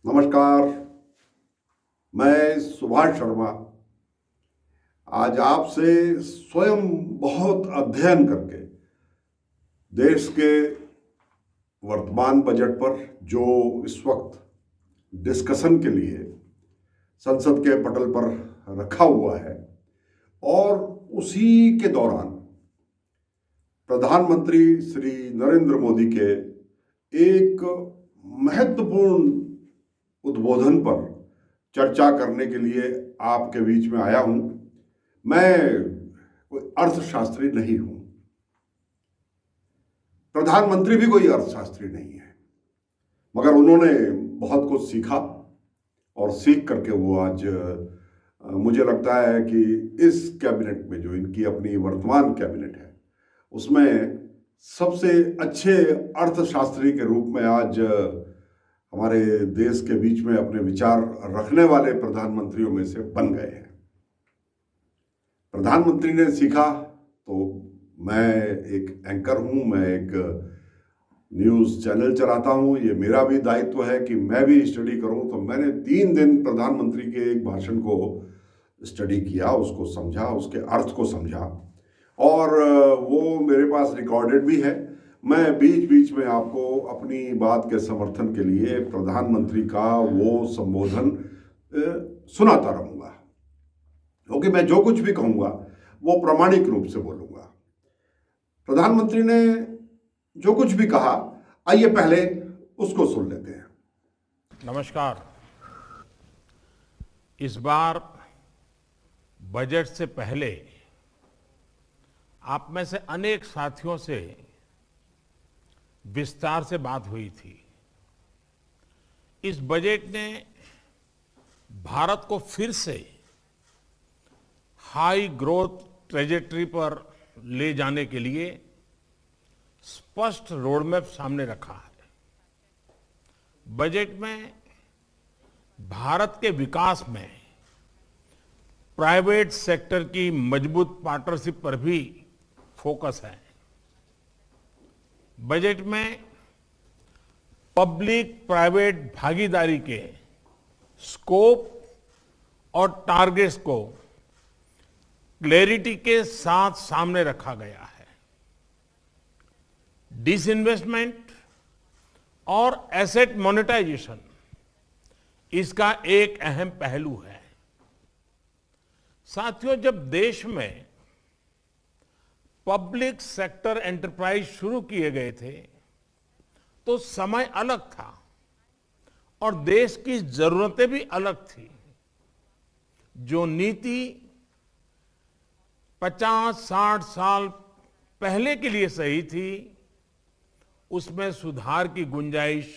नमस्कार। मैं सुभाष शर्मा आज आपसे स्वयं बहुत अध्ययन करके देश के वर्तमान बजट पर जो इस वक्त डिस्कशन के लिए संसद के पटल पर रखा हुआ है और उसी के दौरान प्रधानमंत्री श्री नरेंद्र मोदी के एक महत्वपूर्ण उद्बोधन पर चर्चा करने के लिए आपके बीच में आया हूं। मैं कोई अर्थशास्त्री नहीं हूं, प्रधानमंत्री भी कोई अर्थशास्त्री नहीं है, मगर उन्होंने बहुत कुछ सीखा और सीख करके वो आज मुझे लगता है कि इस कैबिनेट में जो इनकी अपनी वर्तमान कैबिनेट है उसमें सबसे अच्छे अर्थशास्त्री के रूप में आज हमारे देश के बीच में अपने विचार रखने वाले प्रधानमंत्रियों में से बन गए हैं। प्रधानमंत्री ने सीखा तो मैं एक एंकर हूं, मैं एक न्यूज़ चैनल चलाता हूं, ये मेरा भी दायित्व है कि मैं भी स्टडी करूं। तो मैंने 3 दिन प्रधानमंत्री के एक भाषण को स्टडी किया, उसको समझा, उसके अर्थ को समझा और वो मेरे पास रिकॉर्डेड भी है। मैं बीच बीच में आपको अपनी बात के समर्थन के लिए प्रधानमंत्री का वो संबोधन सुनाता रहूंगा, क्योंकि मैं जो कुछ भी कहूंगा वो प्रामाणिक रूप से बोलूंगा। प्रधानमंत्री ने जो कुछ भी कहा, आइए पहले उसको सुन लेते हैं। नमस्कार। इस बार बजट से पहले आप में से अनेक साथियों से विस्तार से बात हुई थी। इस बजट ने भारत को फिर से हाई ग्रोथ ट्रेजेक्टरी पर ले जाने के लिए स्पष्ट रोडमैप सामने रखा है। बजट में भारत के विकास में प्राइवेट सेक्टर की मजबूत पार्टनरशिप पर भी फोकस है। बजट में पब्लिक प्राइवेट भागीदारी के स्कोप और टारगेट्स को क्लैरिटी के साथ सामने रखा गया है। डिसइन्वेस्टमेंट और एसेट मोनेटाइजेशन इसका एक अहम पहलू है। साथियों, जब देश में पब्लिक सेक्टर एंटरप्राइज शुरू किए गए थे तो समय अलग था और देश की जरूरतें भी अलग थी। जो नीति 50-60 साल पहले के लिए सही थी, उसमें सुधार की गुंजाइश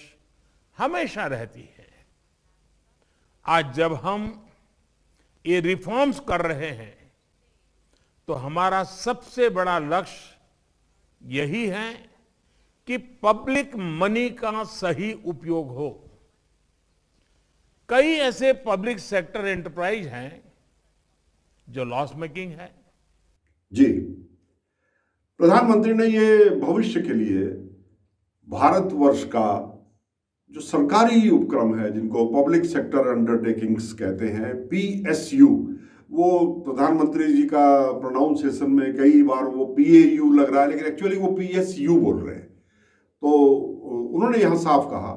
हमेशा रहती है। आज जब हम ये रिफॉर्म्स कर रहे हैं तो हमारा सबसे बड़ा लक्ष्य यही है कि पब्लिक मनी का सही उपयोग हो। कई ऐसे पब्लिक सेक्टर एंटरप्राइज हैं जो लॉस मेकिंग है। जी, प्रधानमंत्री ने ये भविष्य के लिए भारतवर्ष का जो सरकारी उपक्रम है, जिनको पब्लिक सेक्टर अंडरटेकिंग्स कहते हैं, PSU, वो प्रधानमंत्री जी का प्रोनाउंसिएशन में कई बार वो PAU लग रहा है, लेकिन एक्चुअली वो PSU बोल रहे हैं। तो उन्होंने यहाँ साफ कहा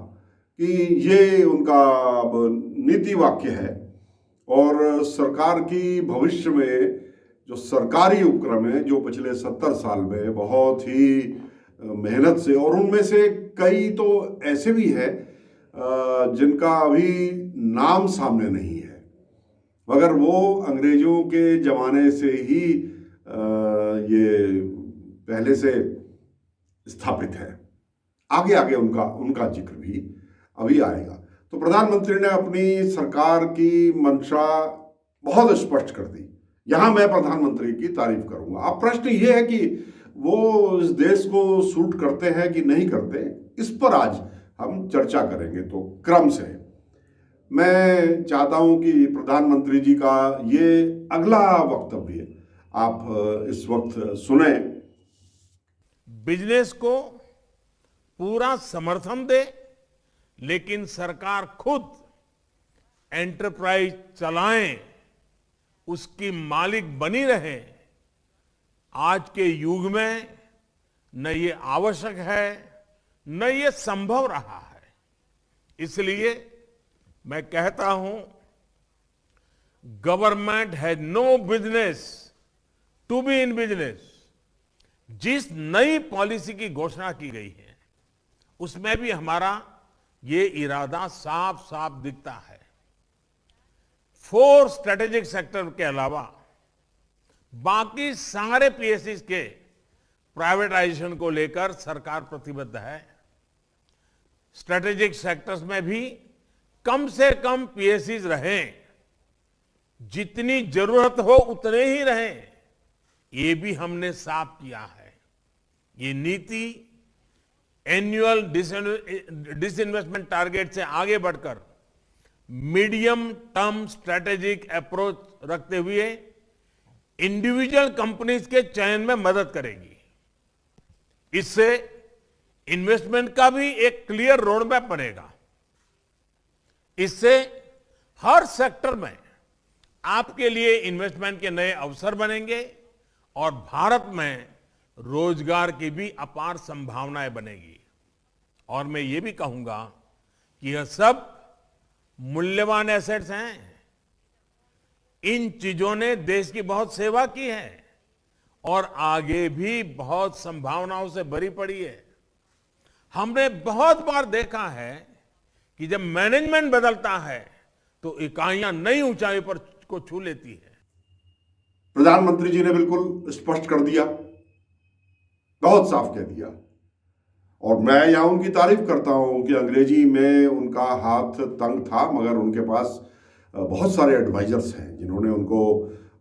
कि ये उनका नीति वाक्य है और सरकार की भविष्य में जो सरकारी उपक्रम है, जो पिछले 70 साल में बहुत ही मेहनत से, और उनमें से कई तो ऐसे भी हैं जिनका अभी नाम सामने नहीं है, मगर वो अंग्रेजों के जमाने से ही ये पहले से स्थापित है। आगे आगे उनका जिक्र भी अभी आएगा। तो प्रधानमंत्री ने अपनी सरकार की मंशा बहुत स्पष्ट कर दी। यहां मैं प्रधानमंत्री की तारीफ करूंगा। अब प्रश्न ये है कि वो इस देश को सूट करते हैं कि नहीं करते, इस पर आज हम चर्चा करेंगे। तो क्रम से मैं चाहता हूं कि प्रधानमंत्री जी का ये अगला वक्तव्य आप इस वक्त सुने। बिजनेस को पूरा समर्थन दे, लेकिन सरकार खुद एंटरप्राइज चलाएं, उसकी मालिक बनी रहे, आज के युग में न ये आवश्यक है न ये संभव रहा है। इसलिए मैं कहता हूं, government has no business to be in business. जिस नई पॉलिसी की घोषणा की गई है उसमें भी हमारा ये इरादा साफ साफ दिखता है। 4 स्ट्रेटेजिक सेक्टर के अलावा बाकी सारे पीएसयू के प्राइवेटाइजेशन को लेकर सरकार प्रतिबद्ध है। स्ट्रेटेजिक सेक्टर्स में भी कम से कम पीएसयूज रहें, जितनी जरूरत हो उतने ही रहें, ये भी हमने साफ किया है। ये नीति एनुअल डिसइन्वेस्टमेंट टारगेट से आगे बढ़कर मीडियम टर्म स्ट्रेटेजिक अप्रोच रखते हुए इंडिविजुअल कंपनीज के चयन में मदद करेगी। इससे इन्वेस्टमेंट का भी एक क्लियर रोड मैप बनेगा। इससे हर सेक्टर में आपके लिए इन्वेस्टमेंट के नए अवसर बनेंगे और भारत में रोजगार की भी अपार संभावनाएं बनेगी। और मैं ये भी कहूंगा कि यह सब मूल्यवान एसेट्स हैं। इन चीजों ने देश की बहुत सेवा की है और आगे भी बहुत संभावनाओं से भरी पड़ी है। हमने बहुत बार देखा है कि जब मैनेजमेंट बदलता है तो इकाइयां नई ऊंचाई पर को छू लेती है। प्रधानमंत्री जी ने बिल्कुल स्पष्ट कर दिया, बहुत साफ कह दिया। और मैं यहां उनकी तारीफ करता हूं कि अंग्रेजी में उनका हाथ तंग था, मगर उनके पास बहुत सारे एडवाइजर्स हैं जिन्होंने उनको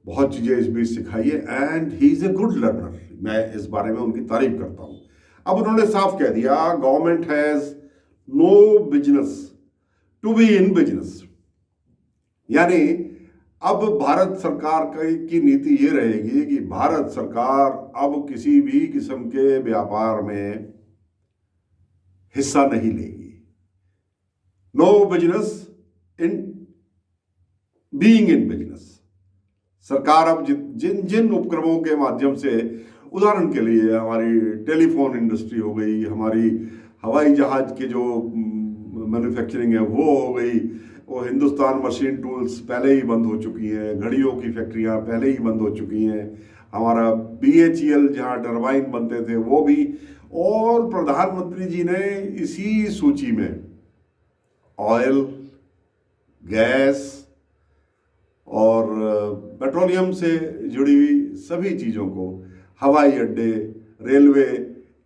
बहुत चीजें इस बीच सिखाई है। And he is a good learner. मैं इस बारे में उनकी तारीफ करता हूं। अब उन्होंने साफ कह दिया, government has no business to be in business. यानी अब भारत सरकार की नीति ये रहेगी कि भारत सरकार अब किसी भी किस्म के व्यापार में हिस्सा नहीं लेगी। No business in being in business. सरकार अब जिन जिन उपक्रमों के माध्यम से, उदाहरण के लिए हमारी टेलीफोन इंडस्ट्री हो गई, हमारी हवाई जहाज के जो मैन्युफैक्चरिंग है वो हो गई, वो हिंदुस्तान मशीन टूल्स पहले ही बंद हो चुकी हैं, घड़ियों की फैक्ट्रियां पहले ही बंद हो चुकी हैं, हमारा BHEL जहां टरबाइन बनते थे वो भी। और प्रधानमंत्री जी ने इसी सूची में ऑयल, गैस और पेट्रोलियम से जुड़ी हुई सभी चीज़ों को, हवाई अड्डे, रेलवे,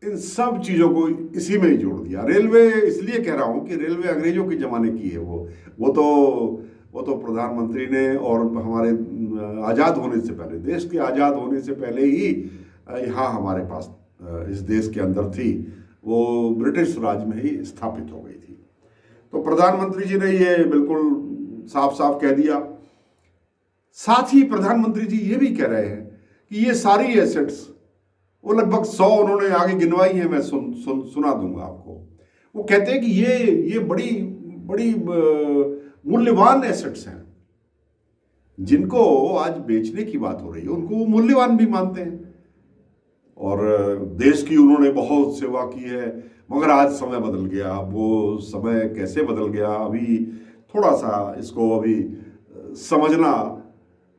इन सब चीज़ों को इसी में ही जोड़ दिया। रेलवे इसलिए कह रहा हूँ कि रेलवे अंग्रेजों के ज़माने की है। वो तो प्रधानमंत्री ने, और हमारे आज़ाद होने से पहले, देश के आज़ाद होने से पहले ही यहाँ हमारे पास इस देश के अंदर थी, वो ब्रिटिश राज में ही स्थापित हो गई थी। तो प्रधानमंत्री जी ने ये बिल्कुल साफ साफ कह दिया। साथ ही प्रधानमंत्री जी ये भी कह रहे हैं कि ये सारी एसेट्स, वो लगभग 100 उन्होंने आगे गिनवाई है, मैं सुना दूंगा आपको। वो कहते हैं कि ये बड़ी बड़ी मूल्यवान एसेट्स हैं, जिनको आज बेचने की बात हो रही है, उनको वो मूल्यवान भी मानते हैं। और देश की उन्होंने बहुत सेवा की है, मगर आज समय बदल गया। वो समय कैसे बदल गया, अभी थोड़ा सा इसको अभी समझना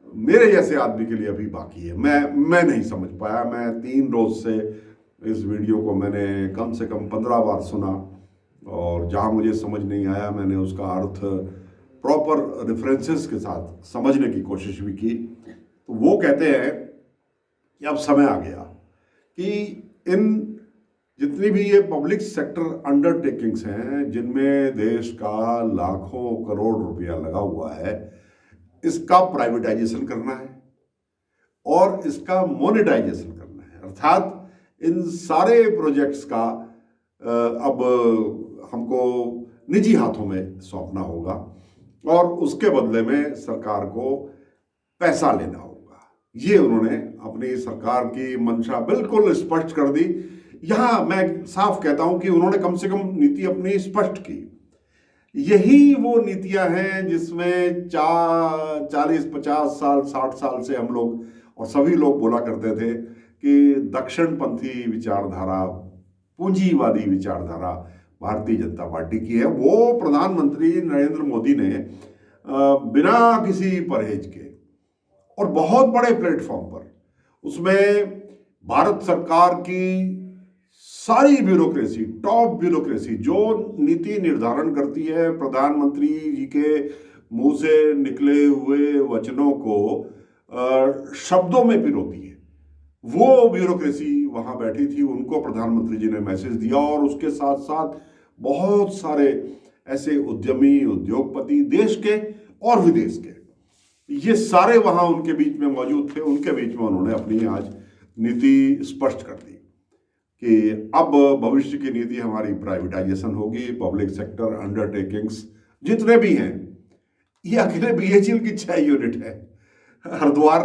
मेरे जैसे आदमी के लिए अभी बाकी है। मैं नहीं समझ पाया। मैं 3 रोज से इस वीडियो को मैंने कम से कम 15 बार सुना, और जहां मुझे समझ नहीं आया मैंने उसका अर्थ प्रॉपर रेफरेंसेस के साथ समझने की कोशिश भी की। तो वो कहते हैं कि अब समय आ गया कि इन जितनी भी ये पब्लिक सेक्टर अंडरटेकिंग्स हैं, जिनमें देश का लाखों करोड़ रुपया लगा हुआ है, इसका प्राइवेटाइजेशन करना है और इसका मोनेटाइजेशन करना है। अर्थात इन सारे प्रोजेक्ट्स का अब हमको निजी हाथों में सौंपना होगा और उसके बदले में सरकार को पैसा लेना होगा। ये उन्होंने अपनी सरकार की मंशा बिल्कुल स्पष्ट कर दी। यहां मैं साफ कहता हूं कि उन्होंने कम से कम नीति अपनी स्पष्ट की। यही वो नीतियां हैं जिसमें 40-50 साल 60 साल से हम लोग और सभी लोग बोला करते थे कि दक्षिणपंथी विचारधारा, पूंजीवादी विचारधारा भारतीय जनता पार्टी की है। वो प्रधानमंत्री नरेंद्र मोदी ने बिना किसी परहेज के और बहुत बड़े प्लेटफॉर्म पर उसमें भारत सरकार की सारी ब्यूरोक्रेसी, टॉप ब्यूरोक्रेसी जो नीति निर्धारण करती है, प्रधानमंत्री जी के मुंह से निकले हुए वचनों को शब्दों में पिरोती है, वो ब्यूरोक्रेसी वहां बैठी थी। उनको प्रधानमंत्री जी ने मैसेज दिया और उसके साथ साथ बहुत सारे ऐसे उद्यमी, उद्योगपति देश के और विदेश के, ये सारे वहां उनके बीच में मौजूद थे। उनके बीच में उन्होंने अपनी आज नीति स्पष्ट कर दी कि अब भविष्य की नीति हमारी प्राइवेटाइजेशन होगी। पब्लिक सेक्टर अंडरटेकिंग्स जितने भी हैं, ये अकेले बीएचईएल की 6 यूनिट है। हरिद्वार,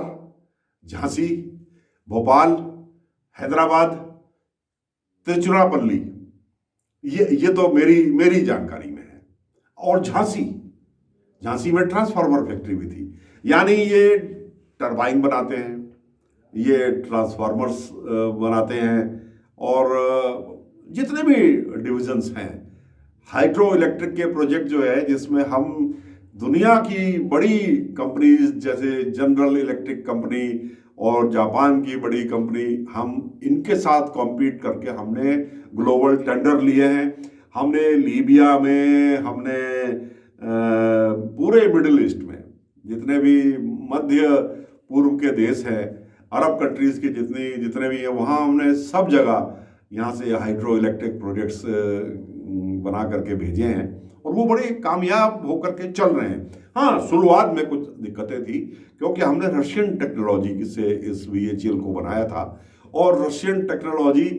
झांसी, भोपाल, हैदराबाद, तिरुचिरापल्ली, ये तो मेरी जानकारी में है। और झांसी में ट्रांसफार्मर फैक्ट्री भी थी। यानी ये टरबाइन बनाते हैं, ये ट्रांसफार्मर्स बनाते हैं और जितने भी डिविजन्स हैं, हाइड्रो इलेक्ट्रिक के प्रोजेक्ट जो है जिसमें हम दुनिया की बड़ी कंपनीज जैसे जनरल इलेक्ट्रिक कंपनी और जापान की बड़ी कंपनी, हम इनके साथ कॉम्पीट करके हमने ग्लोबल टेंडर लिए हैं। हमने लीबिया में, हमने पूरे मिडिल ईस्ट में जितने भी मध्य पूर्व के देश हैं, अरब कंट्रीज के जितने भी हैं, वहाँ हमने सब जगह यहाँ से हाइड्रो इलेक्ट्रिक प्रोजेक्ट्स बना करके भेजे हैं और वो बड़े कामयाब होकर के चल रहे हैं। हाँ, शुरुआत में कुछ दिक्कतें थी क्योंकि हमने रशियन टेक्नोलॉजी से इस बीएचईएल को बनाया था और रशियन टेक्नोलॉजी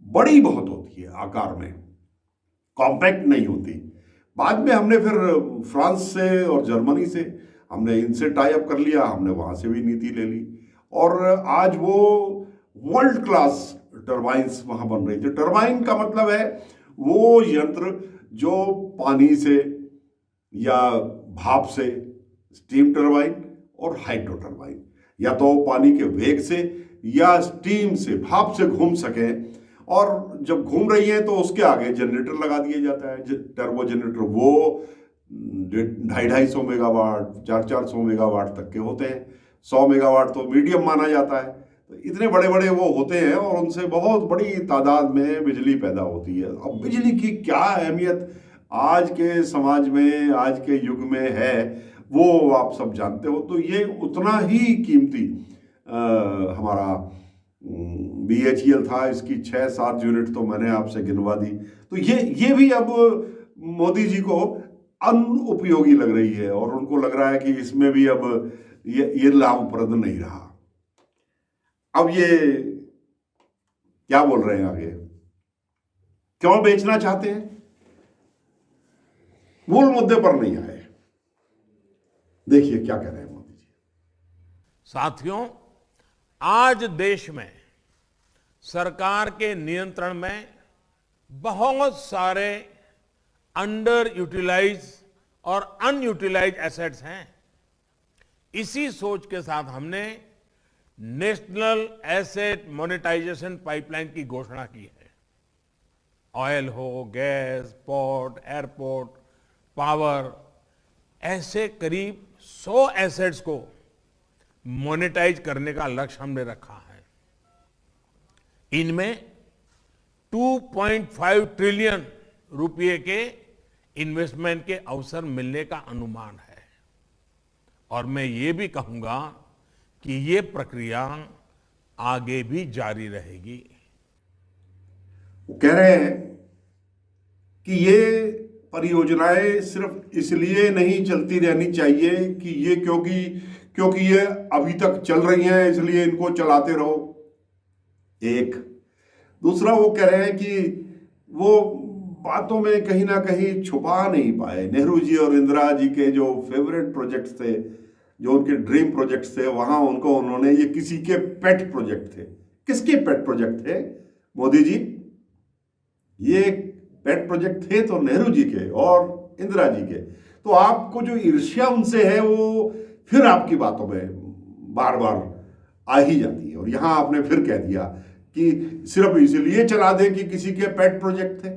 बड़ी बहुत होती है, आकार में कॉम्पैक्ट नहीं होती। बाद में हमने फिर फ्रांस से और जर्मनी से हमने इनसे टाई अप कर लिया, हमने वहाँ से भी नीति ले ली और आज वो वर्ल्ड क्लास टरबाइंस वहाँ बन रही थी। टरबाइन का मतलब है वो यंत्र जो पानी से या भाप से, स्टीम टरबाइन और हाइड्रो टरबाइन, या तो पानी के वेग से या स्टीम से, भाप से घूम सके और जब घूम रही है तो उसके आगे जनरेटर लगा दिया जाता है, टर्बो जनरेटर। वो 250-250 मेगावाट, 400-400 मेगावाट तक के होते हैं। 100 मेगावाट तो मीडियम माना जाता है। तो इतने बड़े बड़े वो होते हैं और उनसे बहुत बड़ी तादाद में बिजली पैदा होती है। अब बिजली की क्या अहमियत आज के समाज में, आज के युग में है, वो आप सब जानते हो। तो ये उतना ही कीमती हमारा बीएचईएल था। इसकी 6-7 यूनिट तो मैंने आपसे गिनवा दी। तो ये भी अब मोदी जी को अनुपयोगी लग रही है और उनको लग रहा है कि इसमें भी अब ये लाभप्रद नहीं रहा। अब ये क्या बोल रहे हैं आगे, क्यों बेचना चाहते हैं, मूल मुद्दे पर नहीं आए। देखिए क्या कह रहे हैं मोदी जी। साथियों, आज देश में सरकार के नियंत्रण में बहुत सारे अंडर यूटिलाइज और अनयूटिलाइज एसेट्स हैं। इसी सोच के साथ हमने नेशनल एसेट मोनेटाइजेशन पाइपलाइन की घोषणा की है। ऑयल हो, गैस, पोर्ट, एयरपोर्ट, पावर, ऐसे करीब 100 एसेट्स को मोनेटाइज करने का लक्ष्य हमने रखा है। इनमें 2.5 ट्रिलियन रुपए के इन्वेस्टमेंट के अवसर मिलने का अनुमान है और मैं ये भी कहूंगा कि ये प्रक्रिया आगे भी जारी रहेगी। वो कह रहे हैं कि ये परियोजनाएं सिर्फ इसलिए नहीं चलती रहनी चाहिए कि ये क्योंकि ये अभी तक चल रही हैं इसलिए इनको चलाते रहो। एक दूसरा, वो कह रहे हैं कि वो बातों में कहीं ना कहीं छुपा नहीं पाए। नेहरू जी और इंदिरा जी के जो फेवरेट प्रोजेक्ट्स थे, जो उनके ड्रीम प्रोजेक्ट्स थे, वहां उन्होंने ये किसी के पेट प्रोजेक्ट थे। किसके पेट प्रोजेक्ट थे मोदी जी? ये पेट प्रोजेक्ट थे तो नेहरू जी के और इंदिरा जी के, तो आपको जो ईर्ष्या उनसे है वो फिर आपकी बातों में बार बार आ ही जाती है। और यहां आपने फिर कह दिया कि सिर्फ इसलिए चला दे कि किसी के पेट प्रोजेक्ट थे।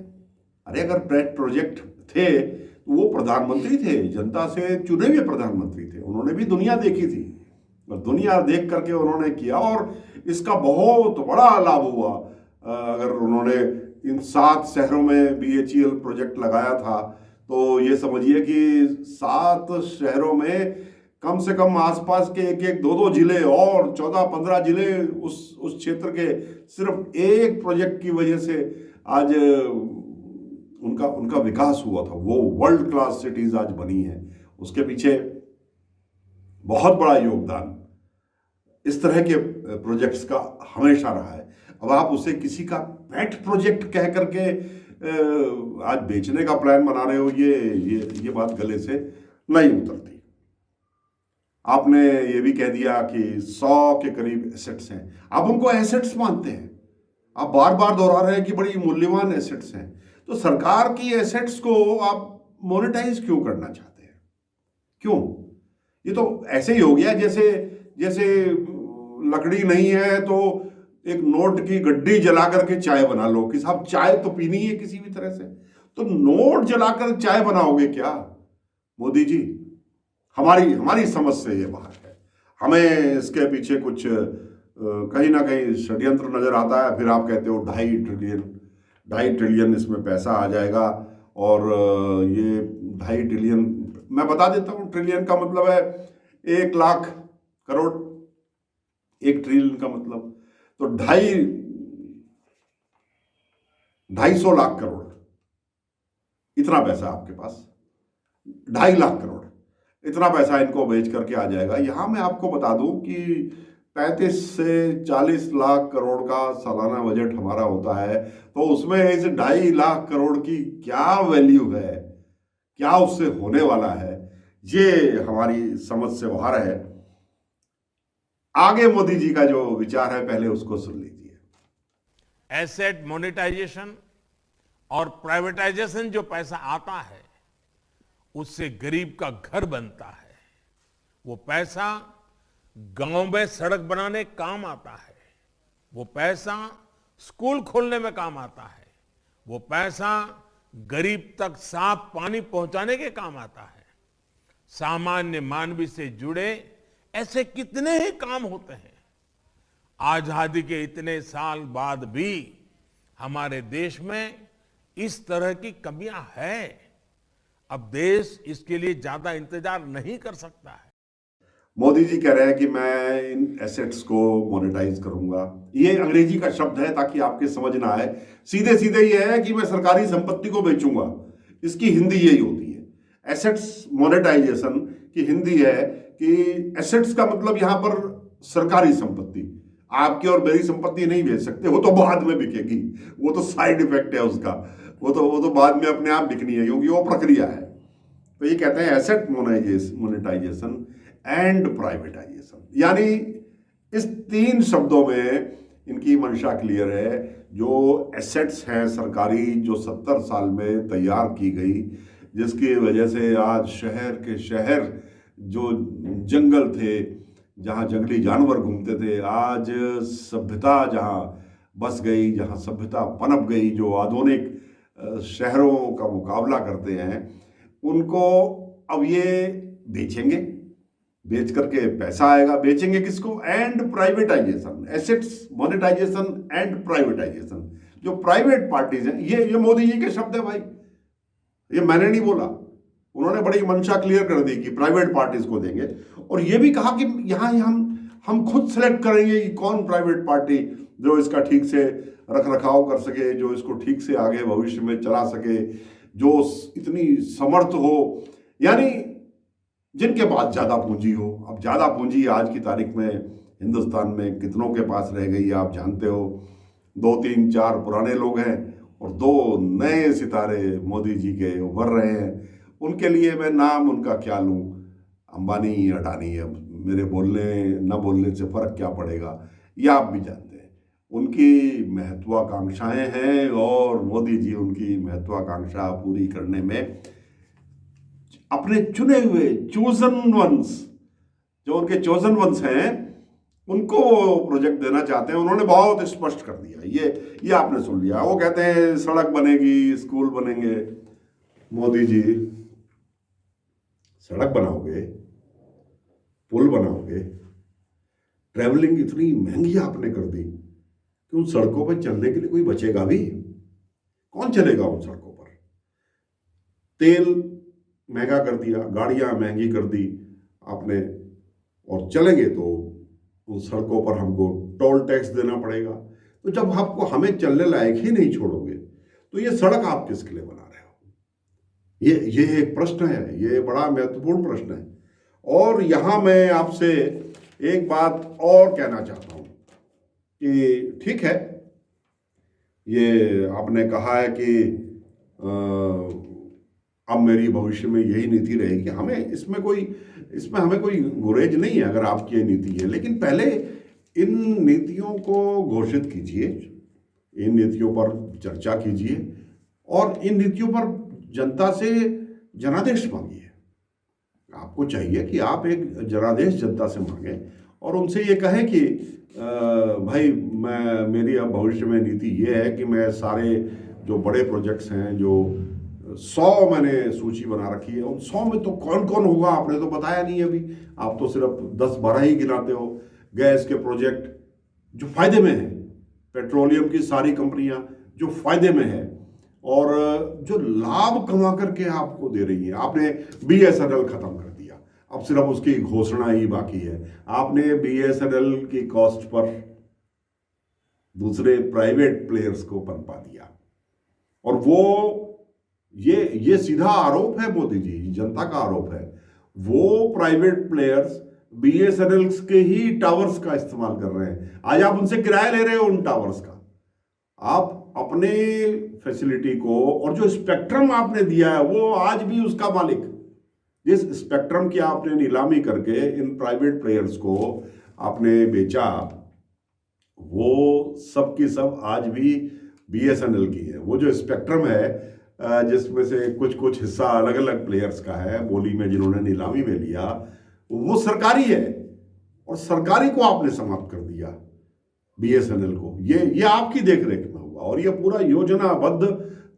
अरे अगर पेट प्रोजेक्ट थे तो वो प्रधानमंत्री थे, जनता से चुने हुए प्रधानमंत्री थे, उन्होंने भी दुनिया देखी थी और दुनिया देख करके उन्होंने किया और इसका बहुत बड़ा लाभ हुआ। अगर उन्होंने इन 7 शहरों में BHEL प्रोजेक्ट लगाया था तो ये समझिए कि 7 शहरों में कम से कम आसपास के 1-1, 2-2 जिले और 14-15 जिले उस क्षेत्र के सिर्फ एक प्रोजेक्ट की वजह से आज उनका विकास हुआ था। वो वर्ल्ड क्लास सिटीज आज बनी है, उसके पीछे बहुत बड़ा योगदान इस तरह के प्रोजेक्ट्स का हमेशा रहा है। अब आप उसे किसी का पेट प्रोजेक्ट कह करके आज बेचने का प्लान बना रहे हो, ये बात गले से नहीं उतरती। आपने ये भी कह दिया कि 100 के करीब एसेट्स हैं, आप उनको एसेट्स मानते हैं, आप बार बार दोहरा रहे हैं कि बड़ी मूल्यवान एसेट्स हैं। तो सरकार की एसेट्स को आप मोनेटाइज क्यों करना चाहते हैं? क्यों? ये तो ऐसे ही हो गया जैसे लकड़ी नहीं है तो एक नोट की गड्डी जला करके चाय बना लो कि साहब चाय तो पीनी है किसी भी तरह से, तो नोट जलाकर चाय बनाओगे क्या? मोदी जी, हमारी समझ से ये बात है। हमें इसके पीछे कुछ कहीं ना कहीं षड्यंत्र नजर आता है। फिर आप कहते हो 2.5 ट्रिलियन इसमें पैसा आ जाएगा और ये 2.5 ट्रिलियन, मैं बता देता हूँ, ट्रिलियन का मतलब है 1 लाख करोड़, 1 ट्रिलियन का मतलब तो 250 लाख करोड़, इतना पैसा आपके पास, 2.5 लाख करोड़, इतना पैसा इनको बेच करके आ जाएगा। यहां मैं आपको बता दूं कि 35 से 40 लाख करोड़ का सालाना बजट हमारा होता है, तो उसमें इस 2.5 लाख करोड़ की क्या वैल्यू है, क्या उससे होने वाला है, ये हमारी समझ से बाहर है। आगे मोदी जी का जो विचार है पहले उसको सुन लीजिए। एसेट मोनेटाइजेशन और प्राइवेटाइजेशन जो पैसा आता है उससे गरीब का घर बनता है। वो पैसा गांव में सड़क बनाने काम आता है, वो पैसा स्कूल खोलने में काम आता है, वो पैसा गरीब तक साफ पानी पहुंचाने के काम आता है। सामान्य मानवी से जुड़े ऐसे कितने ही काम होते हैं। आजादी के इतने साल बाद भी हमारे देश में इस तरह की कमियां हैं। अब देश इसके लिए ज्यादा इंतजार नहीं कर सकता है। मोदी जी कह रहे हैं कि मैं इन एसेट्स को मोनेटाइज करूंगा। ये अंग्रेजी का शब्द है ताकि आपके समझ ना आए। सीधे सीधे ये है कि मैं सरकारी संपत्ति को बेचूंगा, इसकी हिंदी यही होती है। एसेट्स मोनेटाइजेशन की हिंदी है कि एसेट्स का मतलब यहां पर सरकारी संपत्ति, आपकी और मेरी संपत्ति नहीं बेच सकते, वो तो बाद में बिकेगी, वो तो साइड इफेक्ट है उसका, वो तो बाद में अपने आप बिकनी है क्योंकि वो प्रक्रिया है। तो ये कहते हैं एसेट मोनेटाइजेशन एंड प्राइवेटाइजेशन, यानी इस 3 शब्दों में इनकी मंशा क्लियर है। जो एसेट्स हैं सरकारी, जो 70 साल में तैयार की गई, जिसकी वजह से आज शहर के शहर जो जंगल थे, जहाँ जंगली जानवर घूमते थे, आज सभ्यता जहाँ बस गई, जहाँ सभ्यता पनप गई, जो आधुनिक शहरों का मुकाबला करते हैं, उनको अब ये बेचेंगे, बेच करके पैसा आएगा। बेचेंगे किसको? And privatisation, assets monetisation and privatisation. जो प्राइवेट पार्टीज हैं, ये मोदी जी के शब्द है भाई, ये मैंने नहीं बोला, उन्होंने बड़ी मंशा क्लियर कर दी कि प्राइवेट पार्टीज को देंगे। और ये भी कहा कि यहाँ हम खुद सेलेक्ट करेंगे कि कौन प्राइवेट पार्टी जो इसका ठीक से रख रखाव कर सके, जो इसको ठीक से आगे भविष्य में चला सके, जो इतनी समर्थ हो, यानी जिनके पास ज्यादा पूंजी हो। अब ज्यादा पूंजी आज की तारीख में हिंदुस्तान में कितनों के पास रह गई आप जानते हो। 2, 3, 4 पुराने लोग हैं और 2 नए सितारे मोदी जी के उभर रहे हैं। उनके लिए मैं नाम उनका क्या लूं, अंबानी, अडानी, अब मेरे बोलने न बोलने से फर्क क्या पड़ेगा, ये आप भी जानते हैं। उनकी महत्वाकांक्षाएं हैं और मोदी जी उनकी महत्वाकांक्षा पूरी करने में अपने चुने हुए चोजन वंस, जो उनके चोजन वंस हैं, उनको वो प्रोजेक्ट देना चाहते हैं। उन्होंने बहुत स्पष्ट कर दिया, ये आपने सुन लिया। वो कहते हैं सड़क बनेगी, स्कूल बनेंगे। मोदी जी, सड़क बनाओगे, पुल बनाओगे, ट्रैवलिंग इतनी महंगी आपने कर दी कि उन सड़कों पर चलने के लिए कोई बचेगा भी? कौन चलेगा उन सड़कों पर? तेल महंगा कर दिया, गाड़ियां महंगी कर दी आपने, और चलेंगे तो उन सड़कों पर हमको टोल टैक्स देना पड़ेगा। तो जब आपको हमें चलने लायक ही नहीं छोड़ोगे तो ये सड़क आप किसके लिए बना रहे हो? ये एक प्रश्न है, ये बड़ा महत्वपूर्ण प्रश्न है। और यहां मैं आपसे एक बात और कहना चाहता हूं कि ठीक है, ये आपने कहा है कि अब मेरी भविष्य में यही नीति रहेगी। इसमें हमें कोई गुरेज नहीं है अगर आपकी ये नीति है, लेकिन पहले इन नीतियों को घोषित कीजिए, इन नीतियों पर चर्चा कीजिए और इन नीतियों पर जनता से जनादेश मांगिए। आपको चाहिए कि आप एक जनादेश जनता से मांगे और उनसे ये कहें कि भाई मेरी अब भविष्य में नीति ये है कि मैं सारे जो बड़े प्रोजेक्ट्स हैं, जो 100 मैंने सूची बना रखी है, उन 100 में तो कौन कौन होगा आपने तो बताया नहीं अभी। आप तो सिर्फ 10-12 ही गिनाते हो। गैस के प्रोजेक्ट जो फायदे में है, पेट्रोलियम की सारी कंपनियां जो फायदे में है और जो लाभ कमा करके आपको दे रही है। आपने BSNL खत्म कर दिया, अब सिर्फ उसकी घोषणा ही बाकी है। आपने BSNL की कॉस्ट पर दूसरे प्राइवेट प्लेयर्स को पनपा दिया और वो ये सीधा आरोप है मोदी जी, जनता का आरोप है। वो प्राइवेट प्लेयर्स BSNL के ही टावर्स का इस्तेमाल कर रहे हैं। आज आप उनसे किराया ले रहे हो उन टावर्स का। आप अपने फैसिलिटी को और जो स्पेक्ट्रम आपने दिया है वो आज भी उसका मालिक, जिस स्पेक्ट्रम की आपने नीलामी करके इन प्राइवेट प्लेयर्स को आपने बेचा, वो सब की सब आज भी BSNL की है। वो जो स्पेक्ट्रम है जिसमें से कुछ हिस्सा अलग अलग प्लेयर्स का है, बोली में जिन्होंने नीलामी में लिया, वो सरकारी है और सरकारी को आपने समाप्त कर दिया, BSNL को। ये आपकी देखरेख में हुआ और ये पूरा योजनाबद्ध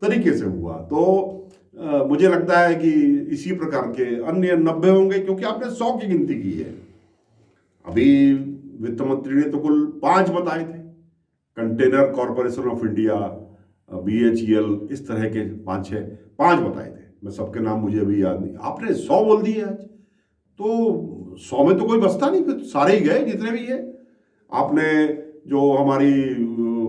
तरीके से हुआ। तो मुझे लगता है कि इसी प्रकार के अन्य 90 होंगे, क्योंकि आपने 100 की गिनती की है। अभी वित्त मंत्री ने तो कुल 5 बताए थे, container corporation of India, BHEL, इस तरह के 5 बताए थे। मैं सबके नाम मुझे अभी याद नहीं। आपने 100 बोल दिए आज, तो 100 में तो कोई बचता नहीं, फिर सारे ही गए जितने भी है। आपने जो हमारी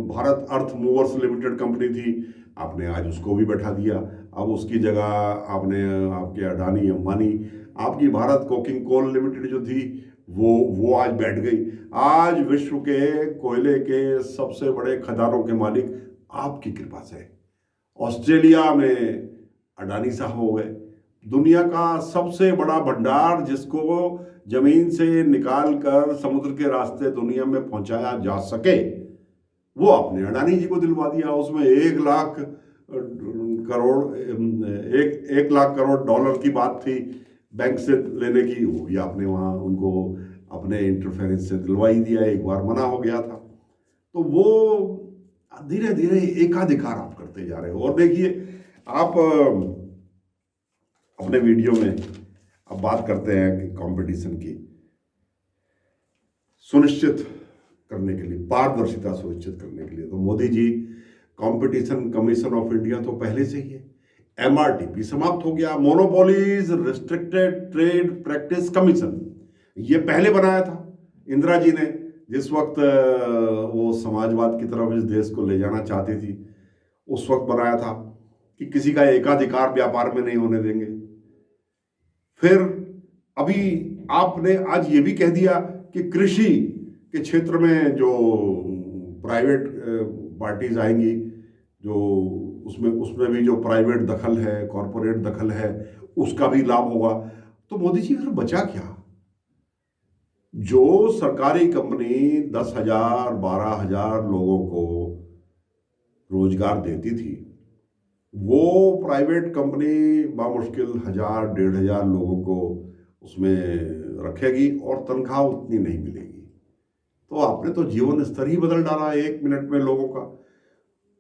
भारत अर्थ मूवर्स लिमिटेड कंपनी थी, आपने आज उसको भी बैठा दिया। अब उसकी जगह आपने आपके अडानी अंबानी, आपकी भारत कोकिंग कोल लिमिटेड जो थी वो आज बैठ गई। आज विश्व के कोयले के सबसे बड़े खदानों के मालिक आपकी कृपा से ऑस्ट्रेलिया में अडानी साहब हो गए। दुनिया का सबसे बड़ा भंडार जिसको जमीन से निकाल कर समुद्र के रास्ते दुनिया में पहुंचाया जा सके, वो आपने अडानी जी को दिलवा दिया। उसमें 1 लाख करोड़ डॉलर की बात थी बैंक से लेने की, वो भी आपने वहाँ उनको अपने इंटरफेरेंस से दिलवाई दिया। एक बार मना हो गया था। तो वो धीरे धीरे एकाधिकार आप करते जा रहे हो। और देखिए, आप अपने वीडियो में अब बात करते हैं कि कंपटीशन की सुनिश्चित करने के लिए, पारदर्शिता सुनिश्चित करने के लिए, तो Modi ji, competition commission of India तो पहले से ही है। MRTP समाप्त हो गया, monopolies restricted trade practice commission, ये पहले बनाया था इंदिरा जी ने, जिस वक्त वो समाजवाद की तरफ इस देश को ले जाना चाहती थी, उस वक्त बनाया था कि किसी का एकाधिकार व्यापार में नहीं होने देंगे। फिर अभी आपने आज ये भी कह दिया कि कृषि के क्षेत्र में जो प्राइवेट पार्टीज आएंगी, जो उसमें भी जो प्राइवेट दखल है, कॉरपोरेट दखल है, उसका भी लाभ होगा। तो मोदी जी फिर बचा क्या? जो सरकारी कंपनी 10,000 12,000 लोगों को रोजगार देती थी, वो प्राइवेट कंपनी बामुश्किल 1000-1500 लोगों को उसमें रखेगी और तनख्वाह उतनी नहीं मिलेगी। तो आपने तो जीवन स्तर ही बदल डाला 1 मिनट में लोगों का।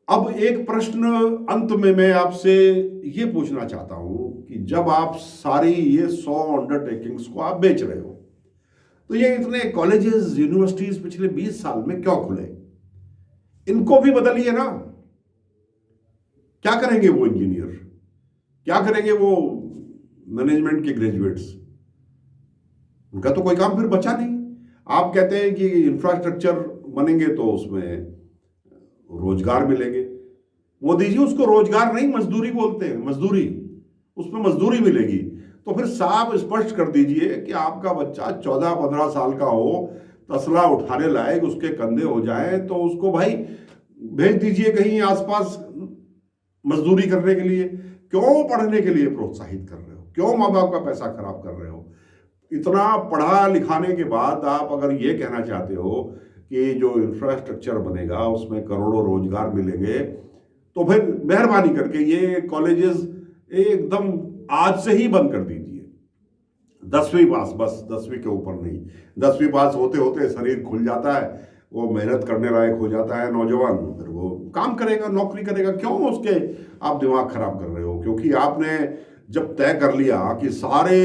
अब एक प्रश्न अंत में मैं आपसे ये पूछना चाहता हूं कि जब आप सारी ये 100 अंडरटेकिंग्स को आप बेच रहे हो, तो ये इतने कॉलेजेस यूनिवर्सिटीज पिछले 20 साल में क्यों खुले? इनको भी बदलिए ना। क्या करेंगे वो इंजीनियर? क्या करेंगे वो मैनेजमेंट के ग्रेजुएट्स? उनका तो कोई काम फिर बचा नहीं। आप कहते हैं कि इंफ्रास्ट्रक्चर बनेंगे तो उसमें रोजगार मिलेंगे। मोदी जी उसको रोजगार नहीं मजदूरी बोलते हैं, मजदूरी। उसमें मजदूरी मिलेगी। तो फिर साफ स्पष्ट कर दीजिए कि आपका बच्चा 14-15 साल का हो, तसला उठाने लायक उसके कंधे हो जाए, तो उसको भाई भेज दीजिए कहीं आसपास मजदूरी करने के लिए। क्यों पढ़ने के लिए प्रोत्साहित कर रहे हो? क्यों माँ बाप का पैसा खराब कर रहे हो? इतना पढ़ा लिखाने के बाद आप अगर ये कहना चाहते हो कि जो इंफ्रास्ट्रक्चर बनेगा उसमें करोड़ों रोजगार मिलेंगे, तो फिर मेहरबानी करके ये कॉलेजेस एकदम आज से ही बंद कर दीजिए। 10वीं पास, बस 10वीं के ऊपर नहीं। 10वीं पास होते होते शरीर खुल जाता है, वो मेहनत करने लायक हो जाता है नौजवान, फिर वो काम करेगा, नौकरी करेगा। क्यों उसके आप दिमाग खराब कर रहे हो? क्योंकि आपने जब तय कर लिया कि सारे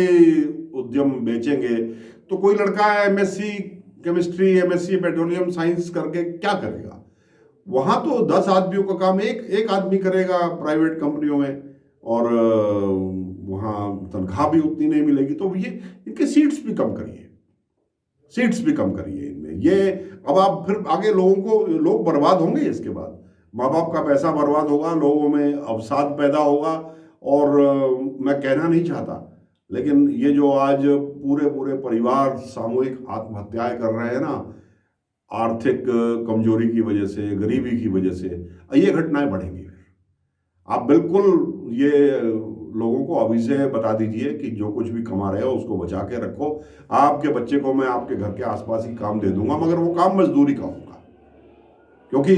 उद्यम बेचेंगे, तो कोई लड़का MSc chemistry, MSc petroleum science करके क्या करेगा? वहां तो 10 आदमियों का काम एक आदमी करेगा प्राइवेट कंपनियों में, और वहां तनख्वाह भी उतनी नहीं मिलेगी। तो ये इनके सीट्स भी कम करिए, सीट्स भी कम करिए इनमें। ये अब आप फिर आगे लोग बर्बाद होंगे। इसके बाद माँ बाप का पैसा बर्बाद होगा, लोगों में अवसाद पैदा होगा। और मैं कहना नहीं चाहता, लेकिन ये जो आज पूरे पूरे परिवार सामूहिक आत्महत्याएं कर रहे हैं ना, आर्थिक कमजोरी की वजह से, गरीबी की वजह से, ये घटनाएं बढ़ेंगी। आप बिल्कुल ये लोगों को अभी से बता दीजिए कि जो कुछ भी कमा रहे हो उसको बचा के रखो। आपके बच्चे को मैं आपके घर के आसपास ही काम दे दूंगा, मगर वो काम मजदूरी का होगा। क्योंकि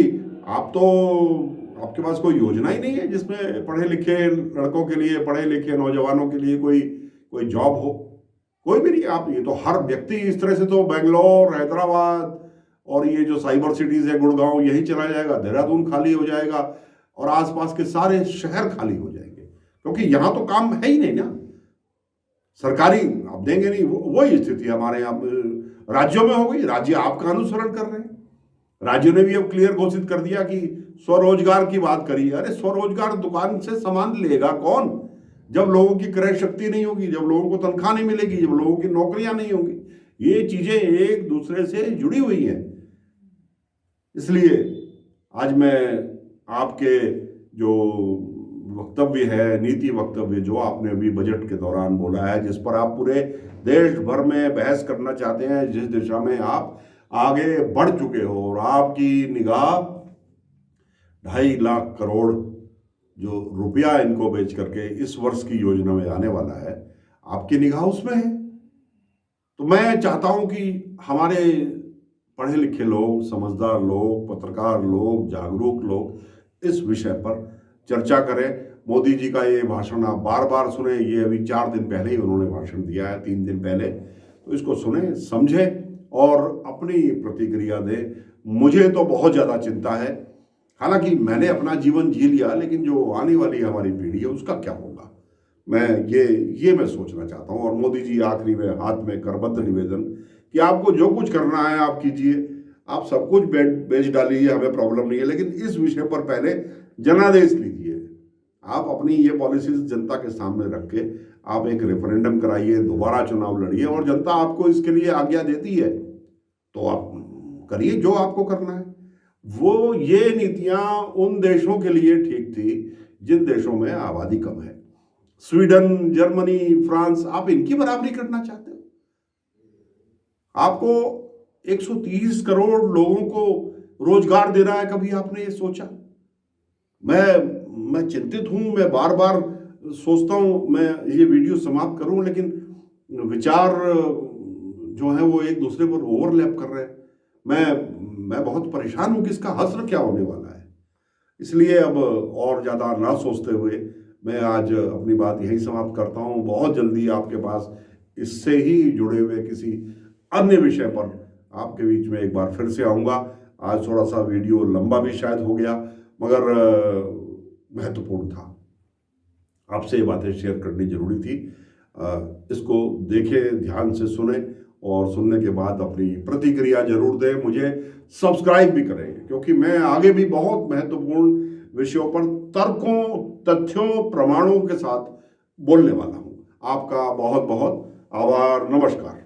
आपके पास कोई योजना ही नहीं है जिसमें पढ़े लिखे लड़कों के लिए, पढ़े लिखे नौजवानों के लिए कोई जॉब हो। कोई भी नहीं। आप ये तो हर व्यक्ति इस तरह से तो बेंगलोर, हैदराबाद और ये जो साइबर सिटीज है, गुड़गांव, यही चला जाएगा। देहरादून खाली हो जाएगा और आसपास के सारे शहर खाली हो जाएंगे, क्योंकि यहां तो काम है ही नहीं ना। सरकारी आप देंगे नहीं। वही स्थिति हमारे यहाँ राज्यों में हो गई। राज्य आपका अनुसरण कर रहे हैं। राज्यों ने भी अब क्लियर घोषित कर दिया कि स्वरोजगार की बात करी। अरे स्वरोजगार दुकान से सामान लेगा कौन जब लोगों की क्रय शक्ति नहीं होगी, जब लोगों को तनख्वाह नहीं मिलेगी, जब लोगों की नौकरियां नहीं होंगी? ये चीजें एक दूसरे से जुड़ी हुई हैं। इसलिए आज मैं आपके जो वक्तव्य है, नीति वक्तव्य जो आपने अभी बजट के दौरान बोला है, जिस पर आप पूरे देश भर में बहस करना चाहते हैं, जिस दिशा में आप आगे बढ़ चुके हो, और आपकी निगाह 2.5 लाख करोड़ जो रुपया इनको बेच करके इस वर्ष की योजना में आने वाला है, आपकी निगाह उसमें है। तो मैं चाहता हूं कि हमारे पढ़े लिखे लोग, समझदार लोग, पत्रकार लोग, जागरूक लोग इस विषय पर चर्चा करें। मोदी जी का ये भाषण आप बार बार सुने। ये अभी 4 दिन पहले ही उन्होंने भाषण दिया है, 3 दिन पहले। तो इसको सुने, समझें और अपनी प्रतिक्रिया दें। मुझे तो बहुत ज़्यादा चिंता है। हालांकि मैंने अपना जीवन जी लिया, लेकिन जो आने वाली हमारी पीढ़ी है उसका क्या होगा, मैं सोचना चाहता हूँ। और मोदी जी, आखिरी में हाथ में करबद्ध निवेदन कि आपको जो कुछ करना है आप कीजिए, आप सब कुछ बेच डालिए, हमें प्रॉब्लम नहीं है, लेकिन इस विषय पर पहले जनादेश लीजिए। आप अपनी ये पॉलिसीज जनता के सामने रख के आप एक रेफरेंडम कराइए, दोबारा चुनाव लड़िए, और जनता आपको इसके लिए आज्ञा देती है तो आप करिए जो आपको करना है। वो ये नीतियां उन देशों के लिए ठीक थी जिन देशों में आबादी कम है। स्वीडन, जर्मनी, फ्रांस, आप इनकी बराबरी करना चाहते हो? आपको 130 करोड़ लोगों को रोजगार देना है। कभी आपने ये सोचा? मैं चिंतित हूं। मैं बार बार सोचता हूं मैं ये वीडियो समाप्त करूं, लेकिन विचार जो है वो एक दूसरे पर ओवरलैप कर रहे हैं। मैं बहुत परेशान हूं कि इसका हश्र क्या होने वाला है। इसलिए अब और ज़्यादा ना सोचते हुए मैं आज अपनी बात यहीं समाप्त करता हूँ। बहुत जल्दी आपके पास इससे ही जुड़े हुए किसी अन्य विषय पर आपके बीच में एक बार फिर से आऊँगा। आज थोड़ा सा वीडियो लंबा भी शायद हो गया, मगर महत्वपूर्ण था। आपसे ये बातें शेयर करनी जरूरी थी। इसको देखें, ध्यान से सुने और सुनने के बाद अपनी प्रतिक्रिया जरूर दें। मुझे सब्सक्राइब भी करें, क्योंकि मैं आगे भी बहुत महत्वपूर्ण विषयों पर तर्कों, तथ्यों, प्रमाणों के साथ बोलने वाला हूं। आपका बहुत बहुत आभार। नमस्कार।